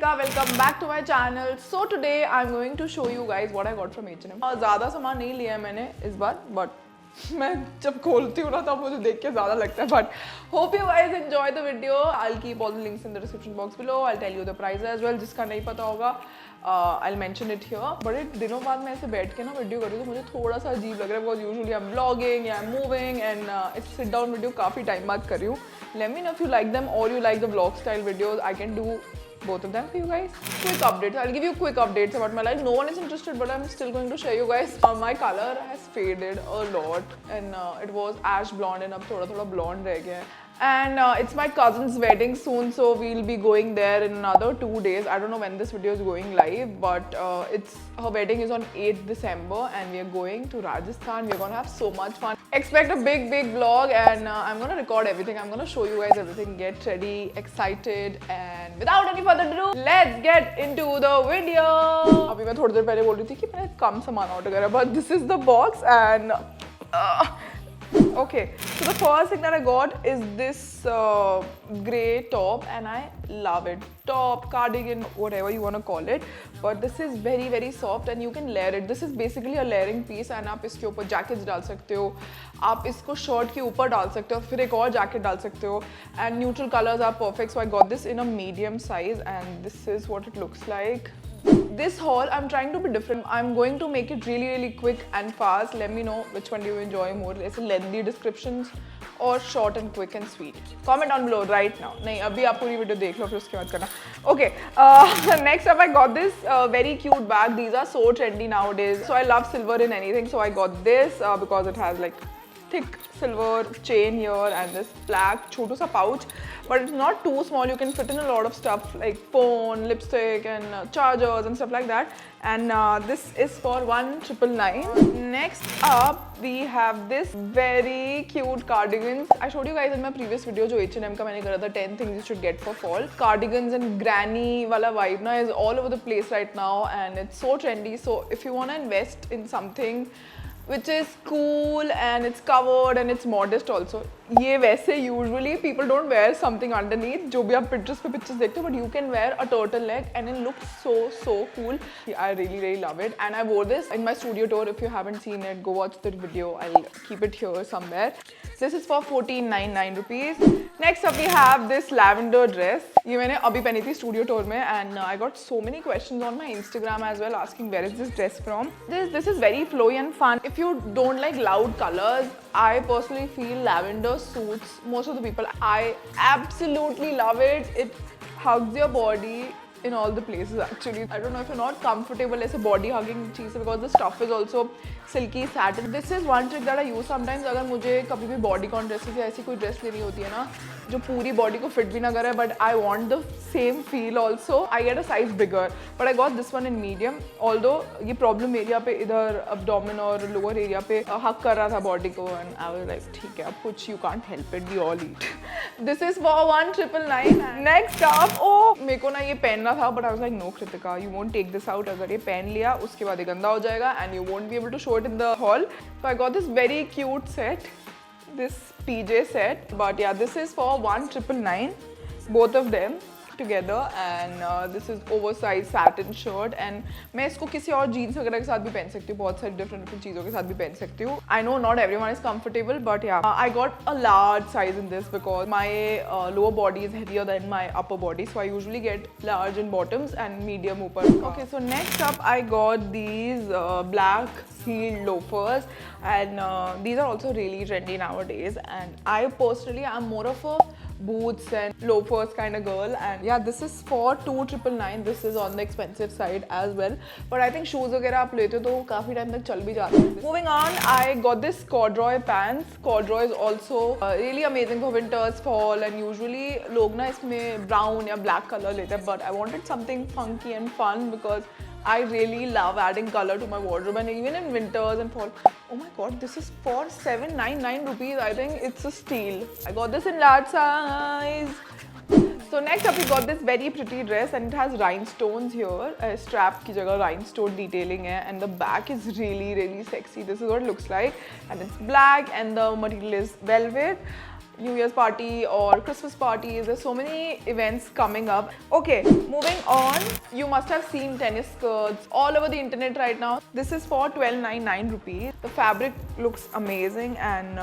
Ritika, welcome back to my channel. So today I'm going to show you guys what I got from H&M. ज़्यादा सामान नहीं लिया है मैंने इस बार, but मैं जब खोलती हूँ ना तब मुझे देख के ज़्यादा लगता है. But hope you guys enjoy the video. I'll keep all the links in the description box below. I'll tell you the price as well. जिसका नहीं पता होगा I'll mention it here. बड़े दिनों बाद मैं ऐसे बैठ के ना वीडियो कर रही हूँ तो मुझे थोड़ा सा अजीब लग रहा है because usually I'm vlogging या I'm moving and it's sit down video काफ़ी टाइम बाद कर रही हूँ. Let me know if you like them or you like the vlog style videos. I can do both of them for you guys. Quick updates. I'll give you quick updates about my life. No one is interested, but I'm still going to show you guys. My color has faded a lot, and it was ash blonde, and अब थोड़ा blonde रह गया है. And it's my cousin's wedding soon, so we'll be going there in another 2 days. I don't know when this video is going live, but her wedding is on 8th December, and we are going to Rajasthan. We're gonna have so much fun. Expect a big vlog, and I'm gonna record everything. I'm gonna show you guys everything. Get ready, excited, and without any further ado, let's get into the video. अभी मैं थोड़ी देर पहले बोल रही थी कि मैंने कम सामान ऑर्डर करा, but this is the box and. Okay, so the first thing that I got is this grey top and I love it. Top, cardigan, whatever you want to call it, but this is very soft and you can layer it. This is basically a layering piece and आप इसके ऊपर jackets डाल सकते हो, आप इसको shirt के ऊपर डाल सकते हो, फिर एक और jacket डाल सकते हो, and neutral colors are perfect. So I got this in a medium size and this is what it looks like. This haul, I'm trying to be different. I'm going to make it really quick and fast. Let me know which one do you enjoy more. It's lengthy descriptions or short and quick and sweet. Comment down below right now. नहीं अभी आप पूरी video देख लो फिर उसके बाद करना. Okay, next up I got this very cute bag. These are so trendy nowadays. So I love silver in anything. So I got this because it has like thick silver chain here and this black छोटू सा pouch, but it's not too small. You can fit in a lot of stuff like phone, lipstick, and chargers and stuff like that. And this is for 1,999. Next up we have this very cute cardigans. I showed you guys in my previous video जो H&M का मैंने करा था 10 things you should get for fall. Cardigans and granny वाला vibe ना is all over the place right now and it's so trendy. So if you want to invest in something which is cool and it's covered and it's modest also. ये वैसे usually people don't wear something underneath जो भी आप Pinterest पे pictures देखते हो, but you can wear a turtleneck and it looks so cool. I really love it and I wore this in my studio tour. If you haven't seen it, go watch the video. I'll keep it here somewhere. This is for 1,499 rupees. Next up we have this lavender dress. ये मैंने अभी पहनी थी studio tour में and I got so many questions on my Instagram as well asking where is this dress from. This is very flowy and fun. If you don't like loud colors, I personally feel lavender suits most of the people. I absolutely love it. It hugs your body in all the places actually. I don't know if you're not comfortable as a body hugging cheese because the stuff is also silky satin. This is one trick that I use sometimes. अगर मुझे कभी भी bodycon dresses या ऐसी कोई dress लेनी होती है ना जो पूरी body को fit भी ना करे, but I want the same feel also, I get a size bigger. But I got this one in medium. Although ये problem area पे इधर abdomen और lower area पे hug कर रहा था body को and I was like ठीक है अब कुछ you can't help it, we all eat. This is for 1,999. Next up, oh मेरे को ना ये पहनना था but I was like no Kritika, you won't take this out. अगर ये पहन लिया उसके बाद ये गंदा हो जाएगा and you won't be able to show it in the haul. So I got this very cute set, this PJ set, but yeah, this is for 1,999, both of them together, and this is oversized satin shirt and मैं इसको किसी और jeans वगैरह के साथ भी पहन सकती हूँ, बहुत सारी different चीज़ों के साथ भी पहन सकती हूँ. I know not everyone is comfortable, but yeah, I got a large size in this because my lower body is heavier than my upper body, so I usually get large in bottoms and medium ऊपर. Okay, so next up I got these black heel loafers and these are also really trendy nowadays and I personally am more of a boots and loafers kind of girl and yeah, this is for 2,999. This is on the expensive side as well, but I think shoes वगैरह आप लेते हो तो काफ़ी time तक चल भी जाते हैं. Moving on, I got this corduroy pants. Corduroy is also really amazing for winters, fall, and usually लोग ना इसमें brown या black color लेते हैं, but I wanted something funky and fun because I really love adding color to my wardrobe and even in winters and fall. Oh my god, this is for 799 rupees. I think it's a steal. I got this in large size. So next up we got this very pretty dress and it has rhinestones here. Strap की जगह rhinestone detailing है and the back is really sexy. This is what it looks like and it's black and the material is velvet. New Year's party or Christmas parties. There's so many events coming up. Okay, moving on. You must have seen tennis skirts all over the internet right now. This is for 1299 rupees. The fabric looks amazing and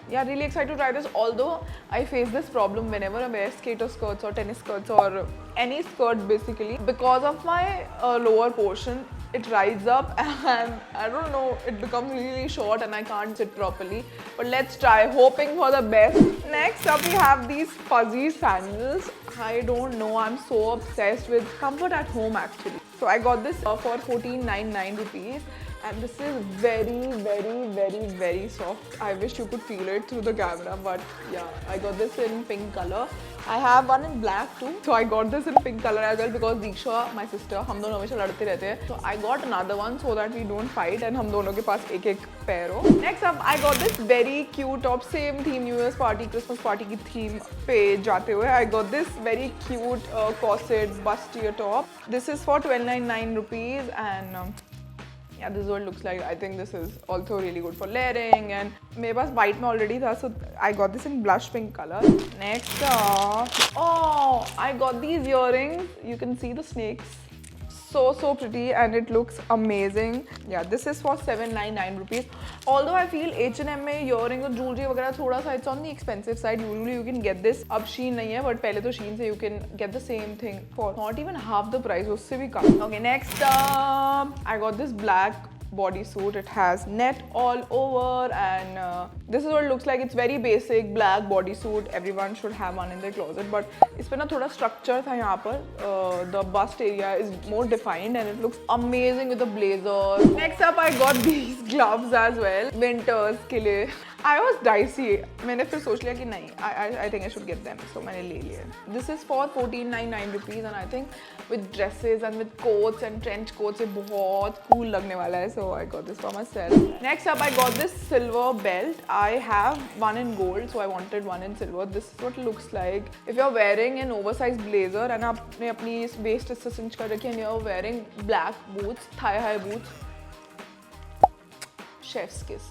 yeah, really excited to try this. Although I face this problem whenever I wear skater skirts or tennis skirts or any skirt basically, because of my lower portion. It rides up and I don't know, it becomes really short and I can't sit properly. But let's try, hoping for the best. Next up we have these fuzzy sandals. I don't know, I'm so obsessed with comfort at home actually. So I got this for 1499 rupees. And this is very soft. I wish you could feel it through the camera, but yeah, I got this in pink color. I have one in black too. So I got this in pink color as well because Diksha, my sister, हम दोनों हमेशा लड़ते रहते हैं. So I got another one so that we don't fight and हम दोनों के पास एक pair हो. Next up, I got this very cute top, same theme, New Year's party, Christmas party की theme पे जाते हुए. I got this very cute corset bustier top. This is for 1299 rupees and yeah, this is what it looks like. I think this is also really good for layering and मेरे पास white में already था, so I got this in blush pink color. Next up, oh, I got these earrings. You can see the snakes. So pretty and it looks amazing. Yeah, this is for 799 rupees. Although I feel H&M में earrings और jewelry वगैरह थोड़ा सा it's on the expensive side. Usually you can get this. अब Shein नहीं है, but पहले तो Shein से you can get the same thing for not even half the price. उससे भी कम. Okay, next up, I got this black bodysuit. It has net all over and this is what it looks like. It's very basic black bodysuit. Everyone should have one in their closet, but इस पे ना थोड़ा structure था यहाँ पर. The bust area is more defined and it looks amazing with the blazer. Next up, I got these gloves as well. Winters के लिए. I was dicey. मैंने फिर सोच लिया कि नहीं. I think I should get them. So मैंने ले लिए. This is for 1499 rupees and I think with dresses and with coats and trench coats ये बहुत cool लगने वाला है. So I got this for myself. Next up, I got this silver belt. I have one in gold, so I wanted one in silver. This is what it looks like. If you're wearing an oversized blazer and आपने अपनी waist से cinch कर रखी and you're wearing black boots, thigh-high boots, chef's kiss.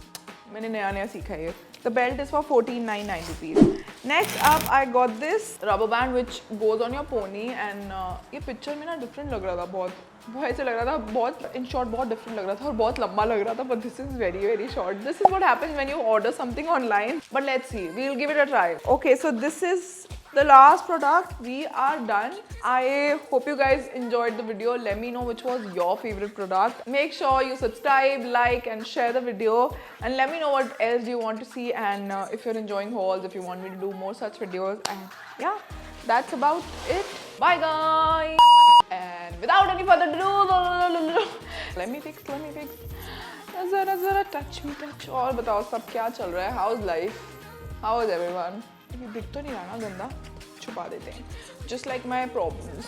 मैंने नया सीखा है. The belt is for 1499 rupees. Next up, I got this rubber band which goes on your pony and ये picture में ना different लग रहा था बहुत ऐसे लग रहा था बहुत in short बहुत different लग रहा था और बहुत लंबा लग रहा था, but this is very short. This is what happens when you order something online. But let's see, we'll give it a try. Okay, so this is the last product. We are done. I hope you guys enjoyed the video. Let me know which was your favorite product. Make sure you subscribe, like and share the video and let me know what else you want to see and if you're enjoying hauls, if you want me to do more such videos. And yeah, that's about it. Bye guys. And without any further ado, let me fix. Zara touch me. और बताओ सब क्या चल रहा है? How's life? How is everyone? ये दिख तो नहीं रहा ना गंदा, छुपा देते हैं. Just like my problems.